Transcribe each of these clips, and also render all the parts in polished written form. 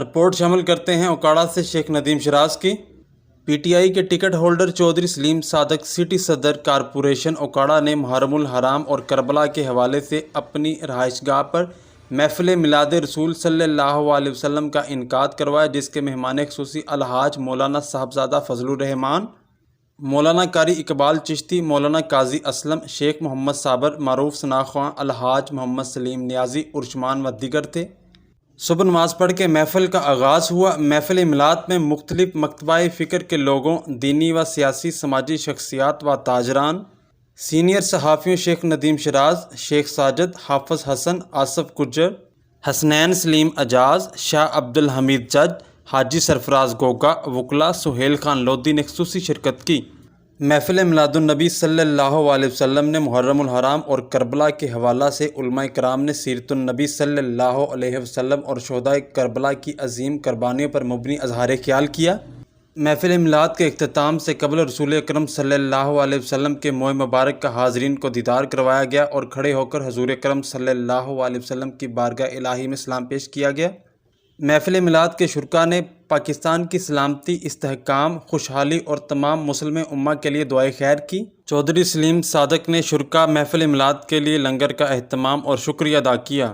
Report شامل کرتے ہیں اوکاڑا سے شیخ ندیم شراز کی۔ پی ٹی آئی کے ٹکٹ ہولڈر چودھری سلیم صادق سٹی صدر کارپوریشن اوکاڑا نے محرم الحرام اور کربلا کے حوالے سے اپنی رہائش گاہ پر محفل میلاد رسول صلی اللہ علیہ وسلم کا انعقاد کروایا، جس کے مہمان خصوصی الحاج مولانا صاحبزادہ فضل الرحمان، مولانا قاری اقبال چشتی، مولانا قاضی اسلم، شیخ محمد صابر معروف ثناءخواں، الحاج محمد سلیم نیازی، ارشمان و دیگر تھے۔ صبح نماز پڑھ کے محفل کا آغاز ہوا۔ محفل میلاد میں مختلف مکتبہ فکر کے لوگوں، دینی و سیاسی سماجی شخصیات و تاجران، سینئر صحافیوں شیخ ندیم شراز، شیخ ساجد، حافظ حسن، آصف گجر، حسنین سلیم اجاز، شاہ عبدالحمید جج، حاجی سرفراز گوگا، وکلاء سہیل خان لودھی نے خصوصی شرکت کی۔ محفل میلاد النبی صلی اللہ علیہ وسلم نے محرم الحرام اور کربلا کے حوالہ سے علماء کرام نے سیرت النبی صلی اللہ علیہ وسلم اور شہدائے کربلا کی عظیم قربانیوں پر مبنی اظہار خیال کیا۔ محفل میلاد کے اختتام سے قبل رسول اکرم صلی اللہ علیہ وسلم کے موئے مبارک کا حاضرین کو دیدار کروایا گیا اور کھڑے ہو کر حضور اکرم صلی اللہ علیہ وسلم کی بارگاہ الہی میں سلام پیش کیا گیا۔ محفل میلاد کے شرکاء نے پاکستان کی سلامتی، استحکام، خوشحالی اور تمام مسلم امہ کے لیے دعائے خیر کی۔ چودھری سلیم صادق نے شرکاء محفل میلاد کے لیے لنگر کا اہتمام اور شکریہ ادا کیا۔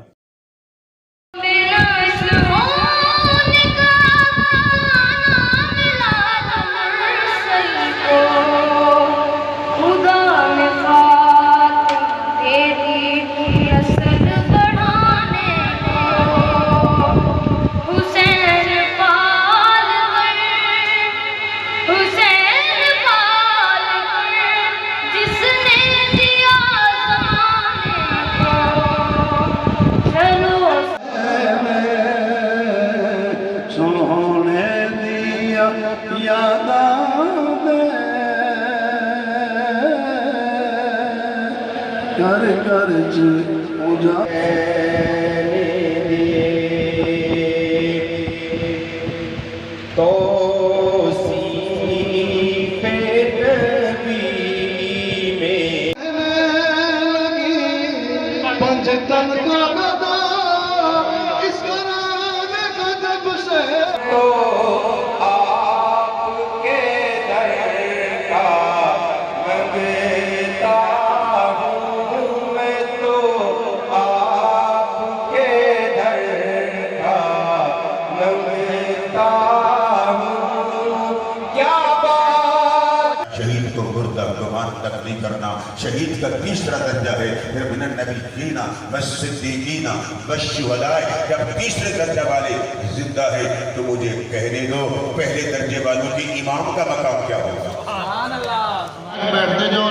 شہید کا تیسرا درجہ ہے، پھر من النبیین والصدیقین والشہداء، جب تیسرے درجہ والے زندہ ہے تو مجھے کہنے دو پہلے درجے والوں کی امام کا مقام کیا ہوگا؟ سبحان اللہ۔ بیٹھتے جو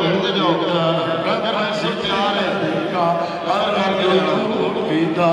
بیٹھتے جو رنگ ستارے کا ہر رنگ پیتا